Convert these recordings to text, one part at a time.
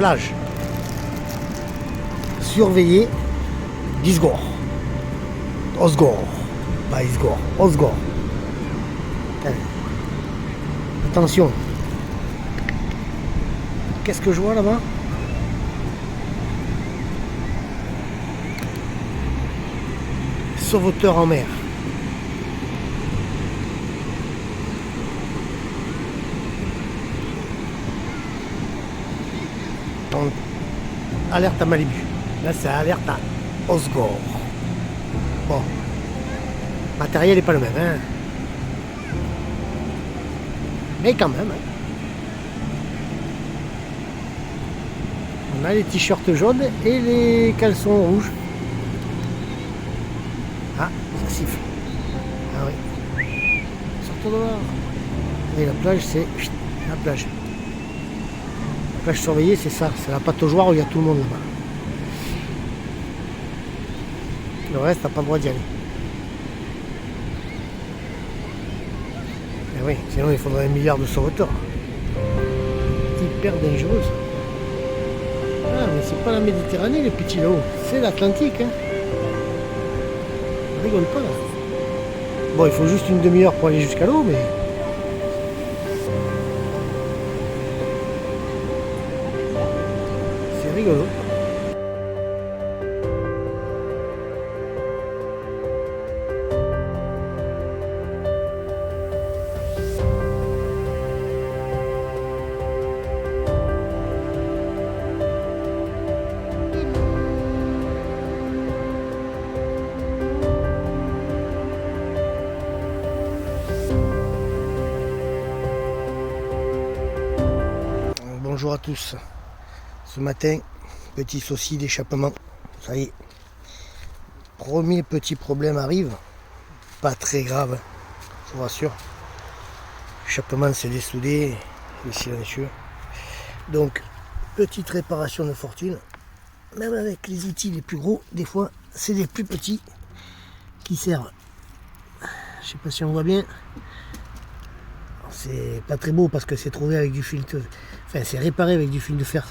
plage surveillée d'Izgor. Osgore. Pas Izgor. Osgore. Attention. Qu'est-ce que je vois là-bas? Sauveteur en mer. Donc, alerte à Malibu. Là, c'est alerte à Osgore. Bon. Le matériel n'est pas le même, hein. Mais quand même. Hein. On a les t-shirts jaunes et les caleçons rouges. Ah, ça siffle. Ah oui. Sortons de là. Et la plage, c'est la plage. La plage surveillée, c'est ça. C'est la pataugeoire où il y a tout le monde là-bas. Le reste, t'as pas le droit d'y aller. Et oui, sinon il faudrait 1 milliard de sauveteurs. C'est hyper dangereux ça. Ah, mais c'est pas la Méditerranée les petits là-haut, c'est l'Atlantique. Hein. On rigole pas là. Bon, il faut juste une demi-heure pour aller jusqu'à l'eau, mais. C'est rigolo. Bonjour à tous. Ce matin, petit souci d'échappement. Ça y est. Premier petit problème arrive. Pas très grave, je vous rassure. L'échappement s'est dessoudé, les silencieux. Donc, petite réparation de fortune. Même avec les outils les plus gros, des fois, c'est les plus petits qui servent. Je sais pas si on voit bien. C'est pas très beau parce que c'est trouvé avec du fil de... Enfin, c'est réparé avec du fil de fer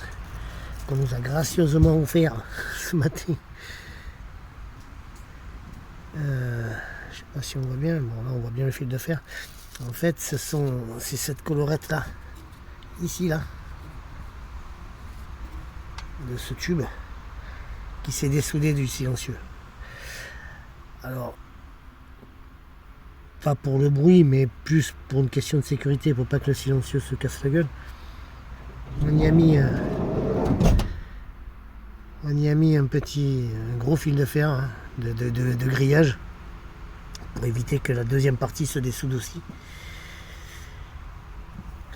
qu'on nous a gracieusement offert ce matin. Je sais pas si on voit bien. Bon, là, on voit bien le fil de fer. En fait, c'est cette collerette là, ici là, de ce tube qui s'est dessoudé du silencieux. Alors, pas pour le bruit, mais plus pour une question de sécurité, pour pas que le silencieux se casse la gueule. On y a mis un gros fil de fer hein, de grillage pour éviter que la deuxième partie se dessoude aussi.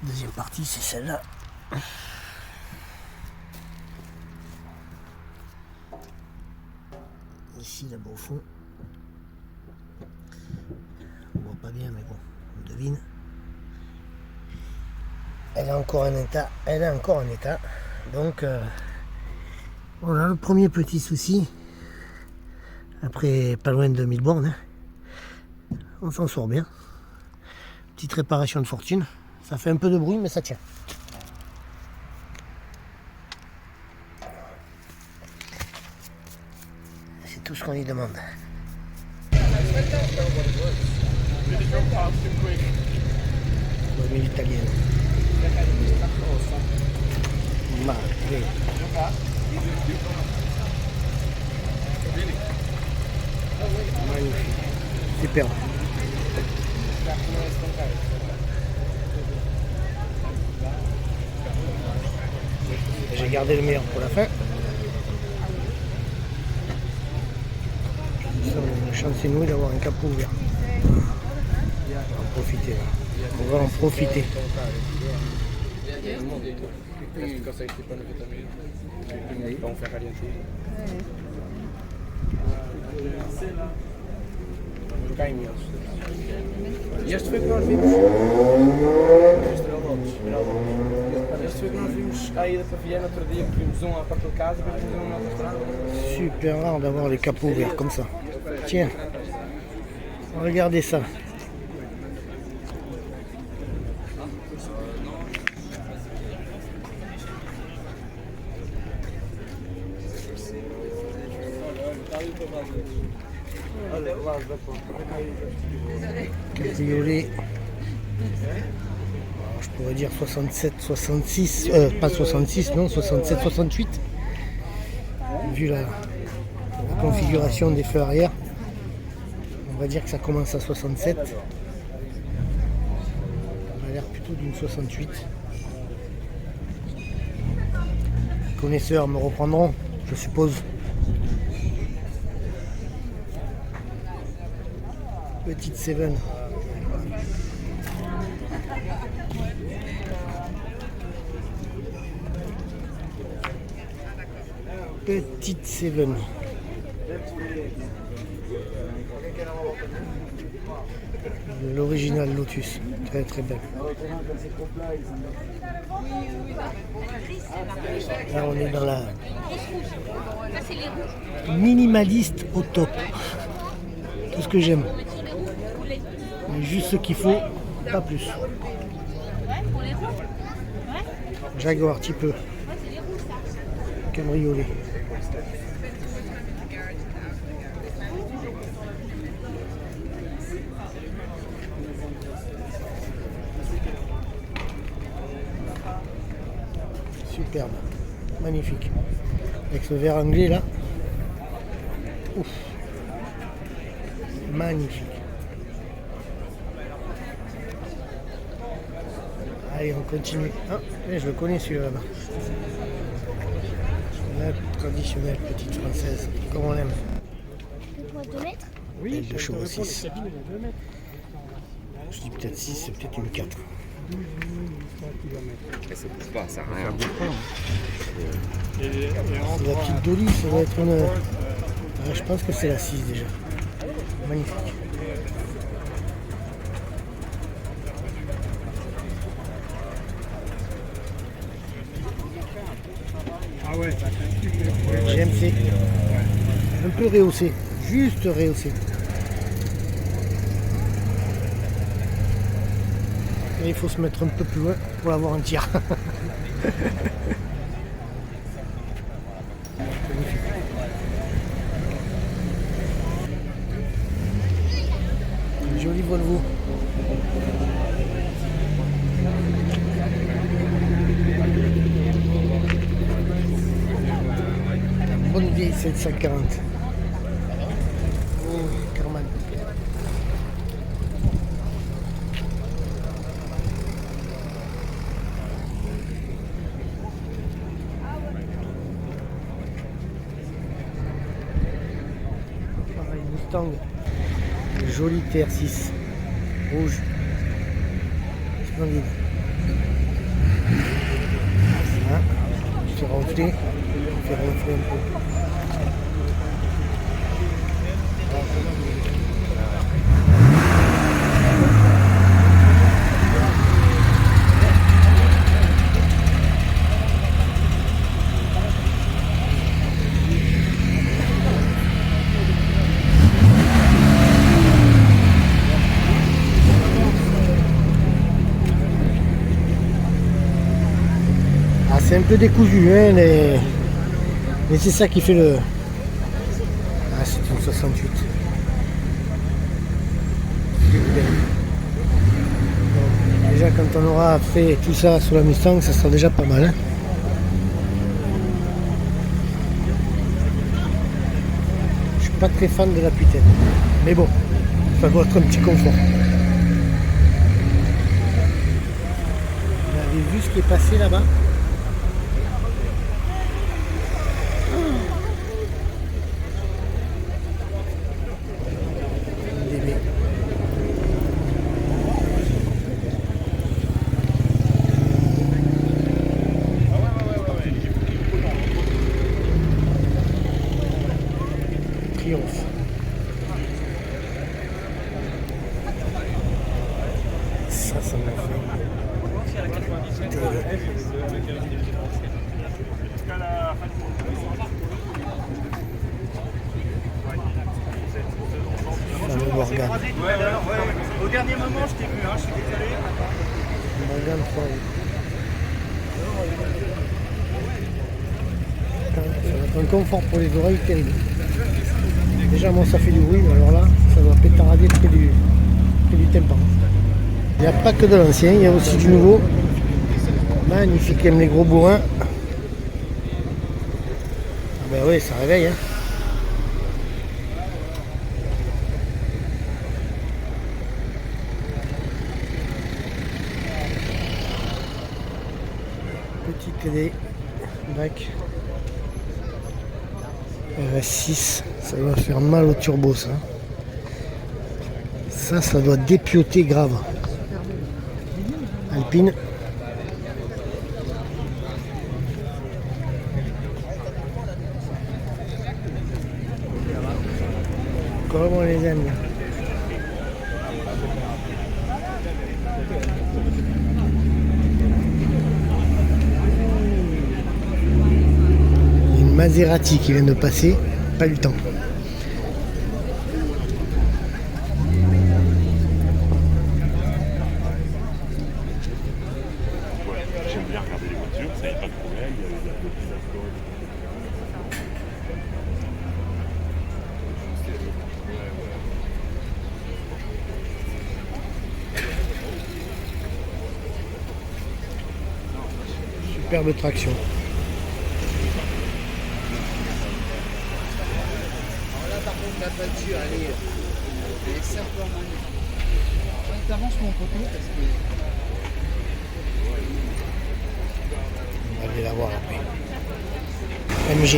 La deuxième partie, c'est celle-là. Ici, là-bas au fond. On voit pas bien, mais bon, on devine. Elle est encore en état. Donc, voilà le premier petit souci. Après pas loin de 2000 bornes. Hein. On s'en sort bien. Petite réparation de fortune. Ça fait un peu de bruit, mais ça tient. C'est tout ce qu'on lui demande. L'huile italienne. Magnifique. Super. J'ai gardé le meilleur pour la fin. Nous sommes une chance c'est nous d'avoir un capot ouvert. On va en profiter là. On va en profiter. Este foi que nós vimos. Este foi que nós vimos à ida para Viana outro dia, que vimos um à porta de casa e depois vimos um na autostrada. Super rare d'avoir les capots ouverts comme ça. Tiens, regardez ça. Cabriolet. Je pourrais dire 67, 66, pas 66, non, 67, 68. Vu la configuration des feux arrière, on va dire que ça commence à 67. On a l'air plutôt d'une 68. Les connaisseurs me reprendront, je suppose. Petite Seven. Petite Seven. L'original Lotus. Très très belle. Là on est dans la minimaliste au top. Tout ce que j'aime. Mais juste ce qu'il faut, pas plus. Jaguar petit peu. Cabriolet. Superbe, magnifique. Avec ce verre anglais là. Ouf. Magnifique. Allez, on continue. Ah, je le connais celui-là. La traditionnelle petite française, comme on l'aime. 2 mètres. Oui, de chevaux 6. Je dis peut-être 6, c'est peut-être une 4. Ça bouge pas, ça n'a rien. La petite Dolly, ça doit être une. Ah, je pense que c'est la 6 déjà. Magnifique. Ah ouais, GMC. Un peu rehaussé. Juste rehaussé. Et il faut se mettre un peu plus loin pour l'avoir en tir. Joli Volvo. Bonne vieille 740. Oh, Carman. Pareil, Mustang. Joli TR6 rouge. Splendide. Ah, je vais ronfler. Je vais ronfler un peu. C'est un peu décousu, hein, mais c'est ça qui fait le... Ah, c'est une 68. Donc, déjà, quand on aura fait tout ça sur la Mustang, ça sera déjà pas mal. Hein. Je suis pas très fan de la puitaine. Mais bon, ça doit être un petit confort. Vous avez vu ce qui est passé là-bas ? Triomphe. Ça m'a fait. Morgane. Au dernier moment, je t'ai vu, je suis désolé. Morgane 3. Ça va être un confort pour les oreilles terrible. Déjà moi ça fait du bruit, mais alors là, ça doit pétarader près du tympan. Il n'y a pas que de l'ancien, il y a aussi du nouveau. Magnifique, aime les gros bourrins. Ah ben oui, ça réveille. Hein. Petit TD, bac. RS6, ça doit faire mal au turbo ça. Ça doit dépioter grave. Alpine. Comme on les aime. Il y a une Maserati qui vient de passer, pas eu le temps. J'aime bien regarder les voitures, ça y est pas de problème, il y a des Superbe traction. Alors là, par contre, la voiture, elle est simplement magnifique. T'avances mon côté parce que. On va aller la voir après. MG.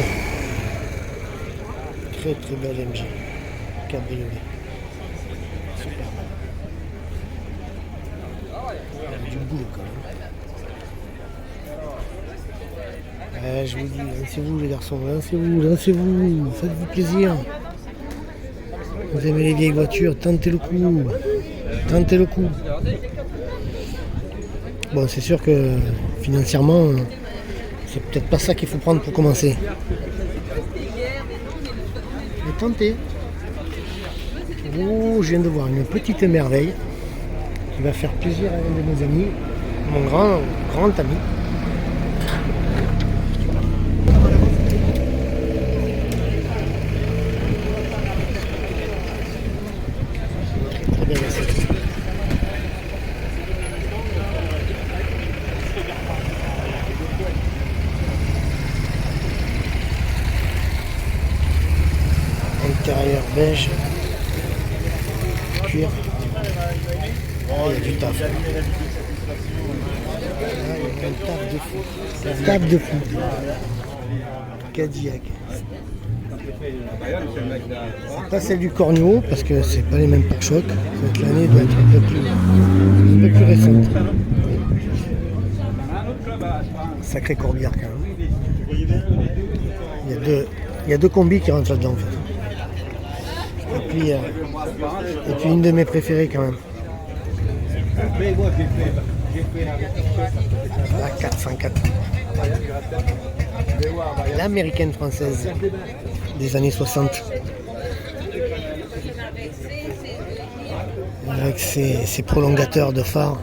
Très très belle MG. Cabriolet. Super. Il y a du boulot quand même. Je vous dis, lancez-vous les garçons, lancez-vous, faites-vous plaisir. Vous aimez les vieilles voitures, tentez le coup. Tentez le coup. Bon, c'est sûr que financièrement, c'est peut-être pas ça qu'il faut prendre pour commencer. Mais tentez. Oh, je viens de voir une petite merveille qui va faire plaisir à un de mes amis, mon grand ami. Très bien, merci. Intérieur beige, cuir. Oh, il y a du taf. Ah, il y a un taf de fou. Un taf de fou. Cadillac. C'est pas celle du Cornio parce que c'est pas les mêmes pare-chocs. L'année doit être un peu plus récente. Sacré corbillard quand même. Il y a deux combis qui rentrent là-dedans en fait. Et puis une de mes préférées quand même. La 404. L'américaine française des années 60. Avec ses prolongateurs de phare.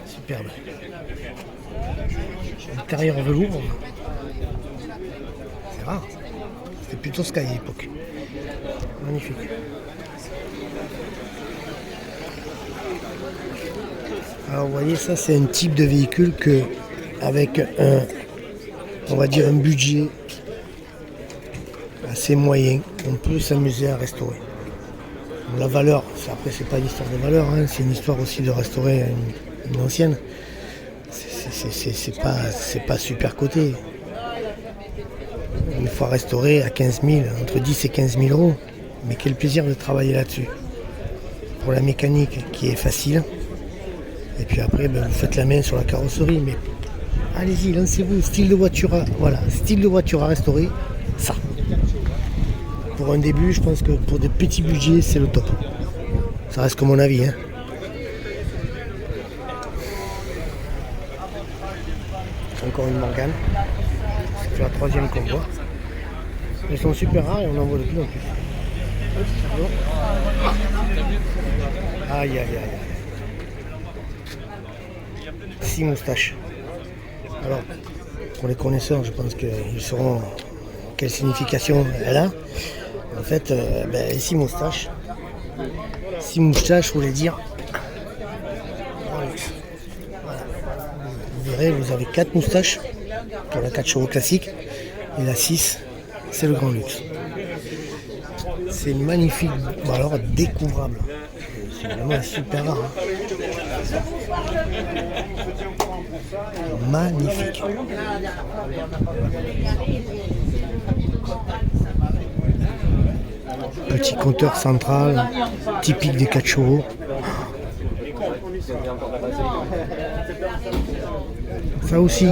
Superbe. Intérieur velours. C'est rare. C'était plutôt Sky à l'époque. Magnifique. Alors vous voyez, ça c'est un type de véhicule que avec on va dire un budget assez moyen, on peut s'amuser à restaurer. La valeur, après c'est pas une histoire de valeur, hein, c'est une histoire aussi de restaurer une ancienne. C'est pas super coté. Une fois restauré à 15 000, entre 10 et 15 000 euros. Mais quel plaisir de travailler là-dessus. Pour la mécanique qui est facile. Et puis après, vous faites la main sur la carrosserie. Mais allez-y, lancez-vous. Style de voiture à restaurer, ça. Pour un début, je pense que pour des petits budgets, c'est le top. Ça reste que mon avis. Hein. Encore une Morgane. C'est la troisième qu'on voit. Elles sont super rares et on en voit de plus en plus. Aïe aïe aïe. 6 moustaches. Alors, pour les connaisseurs, je pense qu'ils sauront quelle signification elle a. En fait, 6 moustaches. 6 moustaches voulait dire grand luxe. Voilà. Vous verrez, vous avez 4 moustaches pour la 4 chevaux classique. Et la 6, c'est le grand luxe. C'est magnifique, bon, alors découvrable. C'est vraiment super rare. Magnifique. Petit compteur central, typique des 4 chevaux. Ça aussi,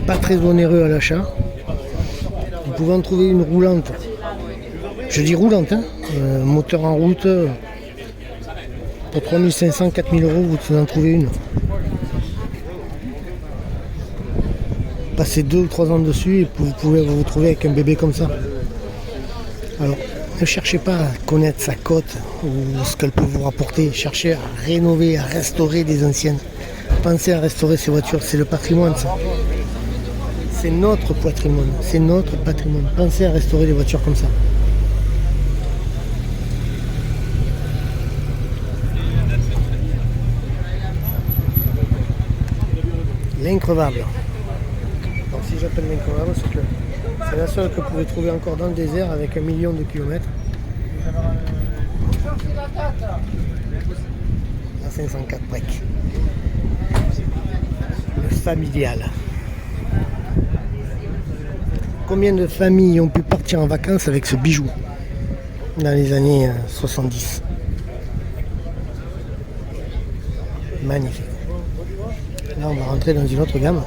pas très onéreux à l'achat. Vous pouvez en trouver une roulante. Je dis roulante, hein. Moteur en route. Pour 3500, 4000 euros, vous pouvez en trouver une. Passez 2 ou 3 ans dessus et vous pouvez vous retrouver avec un bébé comme ça. Alors, ne cherchez pas à connaître sa cote ou ce qu'elle peut vous rapporter. Cherchez à rénover, à restaurer des anciennes. Pensez à restaurer ces voitures, c'est le patrimoine ça. C'est notre patrimoine, c'est notre patrimoine. Pensez à restaurer des voitures comme ça. L'increvable. Donc si j'appelle l'increvable, c'est que c'est la seule que vous pouvez trouver encore dans le désert avec 1 million de kilomètres. À 504 breaks. Le familial. Combien de familles ont pu partir en vacances avec ce bijou dans les années 70? Magnifique. Là, on va rentrer dans une autre gamme.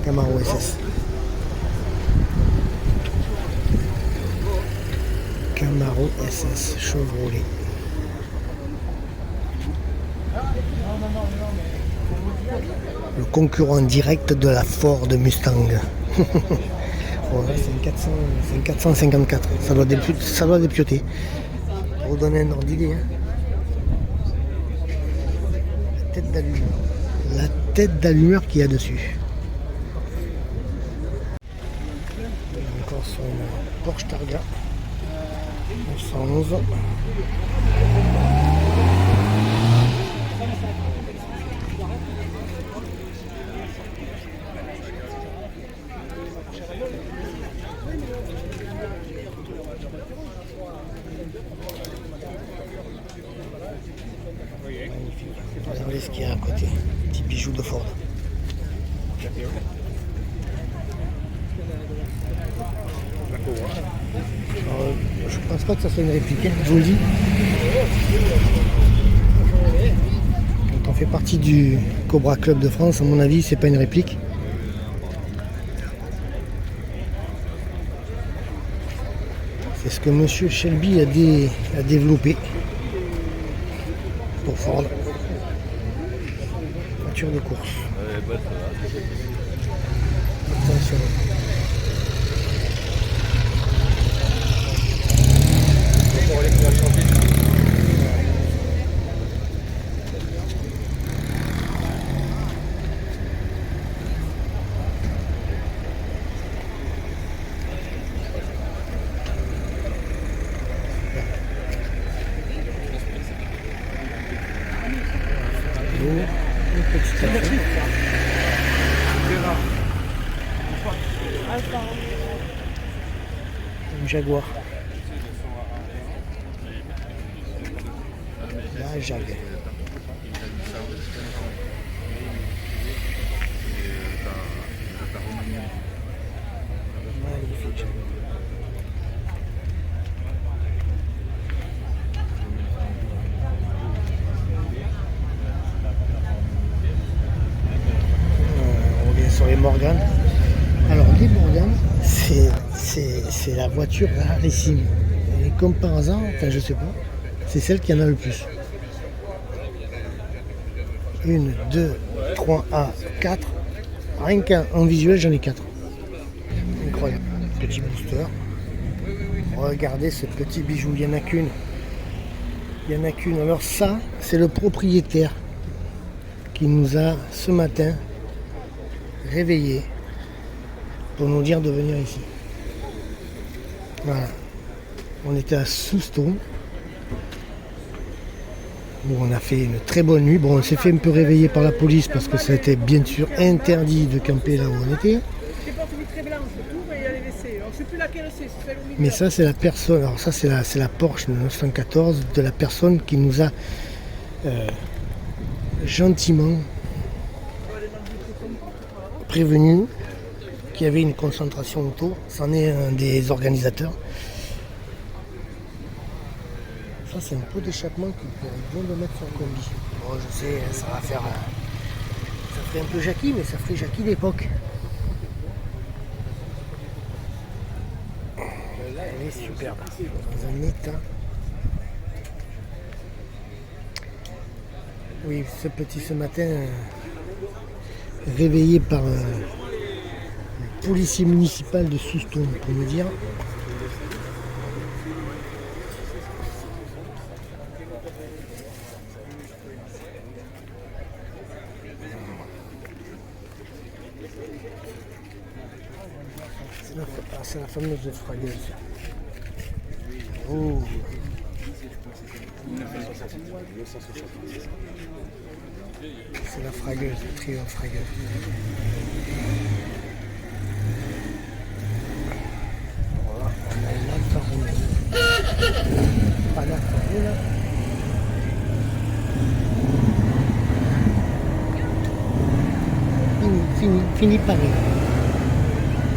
Camaro SS. Camaro SS Chevrolet. Le concurrent direct de la Ford Mustang. Voilà, c'est une 454. Ça doit dépioter. Pour vous donner un ordre d'idée. Hein. La tête d'allumeur qu'il y a dessus. Encore sur une Porsche Targa 911. Regardez ce qu'il y a à côté, petit bijou de Ford. Alors, je pense pas que ça soit une réplique, hein, je vous le dis. Quand on fait partie du Cobra Club de France, à mon avis, c'est pas une réplique. C'est ce que Monsieur Shelby a développé pour Ford. Voiture de course. Attention. Un Jaguar. La Jag. Magnifique. On est sur les Morgan. Alors les Morgan, c'est la voiture rarissime. Et comme par hasard, enfin je sais pas, c'est celle qui en a le plus. 1, 2, 3, 4. Rien qu'en visuel, j'en ai 4. Incroyable. Petit booster. Regardez ce petit bijou, il n'y en a qu'une. Il n'y en a qu'une. Alors ça, c'est le propriétaire qui nous a ce matin réveillés pour nous dire de venir ici. Voilà. On était à Souston. Bon, on a fait une très bonne nuit. Bon, on s'est fait un peu réveiller par la police parce que ça a été bien sûr interdit de camper là où on était. Mais ça, c'est la personne. Alors ça, c'est la Porsche 914 de la personne qui nous a gentiment prévenu qu'il y avait une concentration autour. C'en est un des organisateurs. Ça, c'est un pot d'échappement qu'il vient de mettre sur le combi. Bon, je sais, ça va faire... ça ferait un peu Jackie, mais ça ferait Jackie d'époque. Elle est superbe. Dans un état... Oui, ce matin, réveillé par un policier municipal de Souston, pour me dire. C'est la fameuse fragueuse. Oh. C'est la fragueuse, le trio fragueuse. Voilà, on a une Alfa Romeo. Pas d'Alfa Romeo là. Fini Paris.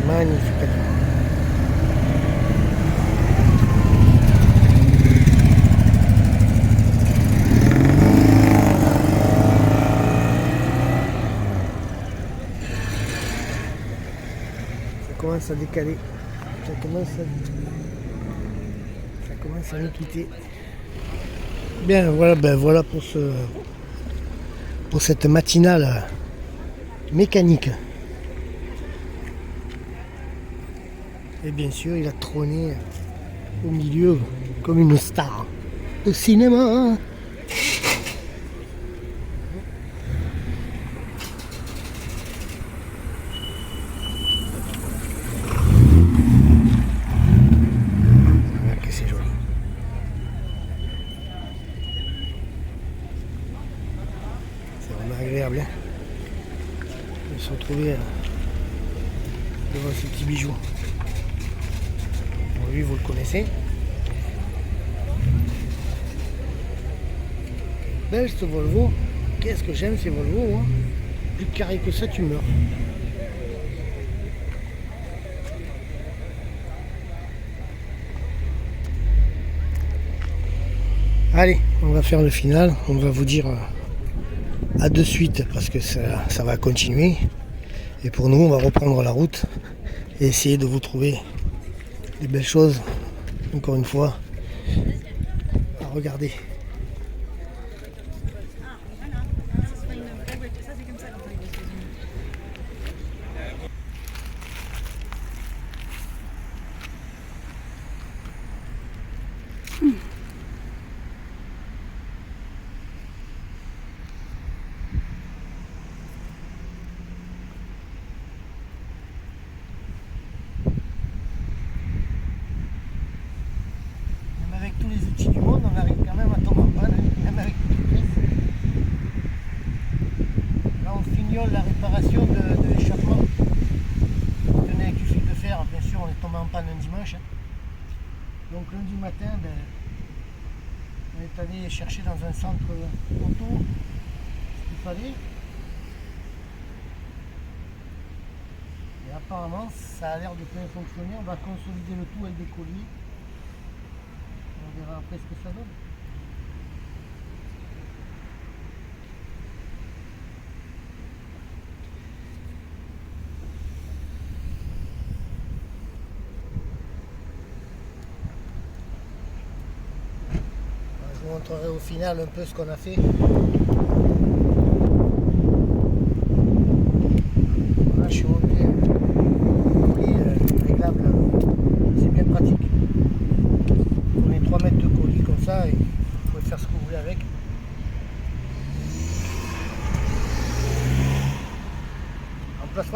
Magnifique. Ça commence à décaler. Ça commence à nous quitter. Bien, voilà pour cette matinale mécanique. Et bien sûr, il a trôné au milieu comme une star de cinéma. Regarde que c'est joli. C'est vraiment agréable de se retrouver devant ce petit bijou. Lui, vous le connaissez. Belle ce Volvo. Qu'est-ce que j'aime ces Volvo, moi. Plus carré que ça, tu meurs. Allez, on va faire le final. On va vous dire à de suite parce que ça va continuer. Et pour nous, on va reprendre la route et essayer de vous trouver des belles choses, encore une fois, à regarder. Avec tous les outils du monde, on arrive quand même à tomber en panne, même avec toutes les prises. Là, on fignole la réparation de l'échappement. Tenez, qu'il suffit de faire, bien sûr, on est tombé en panne un dimanche. Donc lundi matin, on est allé chercher dans un centre auto ce qu'il fallait. Et apparemment, ça a l'air de bien fonctionner. On va consolider le tout avec des colliers. On verra après ce que ça donne. Je vous montrerai au final un peu ce qu'on a fait. Voilà, je suis revenu réglable. C'est bien pratique. On met 3 mètres de colis comme ça et vous pouvez faire ça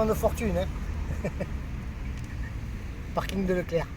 placement de fortune. Hein. Parking de Leclerc.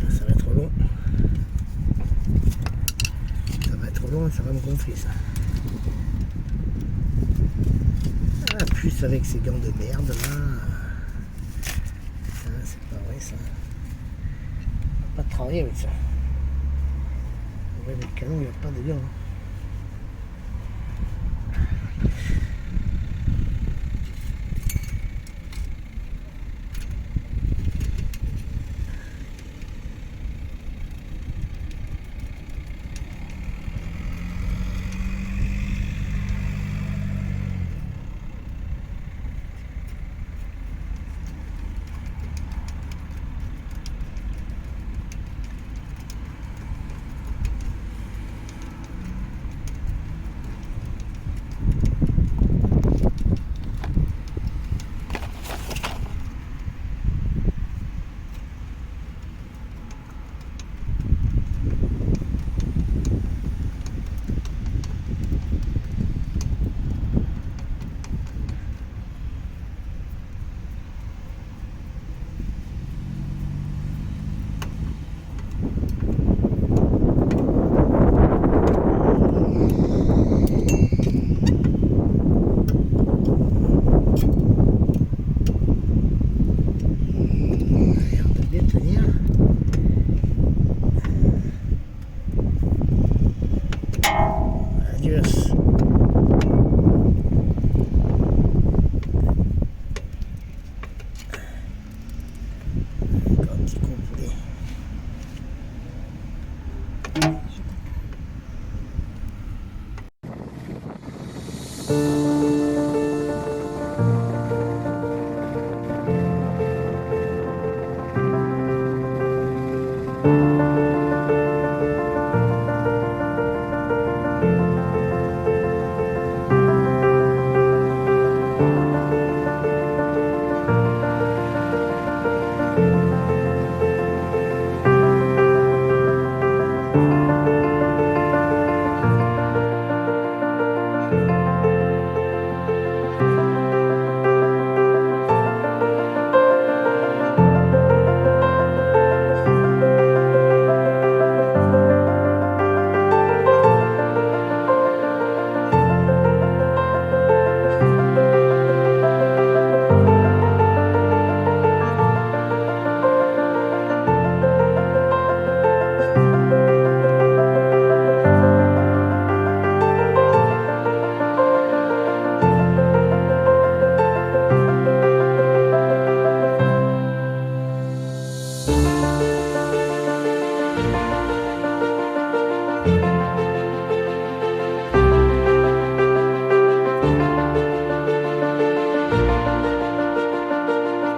Ça va être long. Ça va être long et ça va me gonfler ça. Ah, plus avec ces gants de merde là. Ça, c'est pas vrai ça. On va pas travailler avec ça. Ouais, mais le canon il n'y a pas de gants.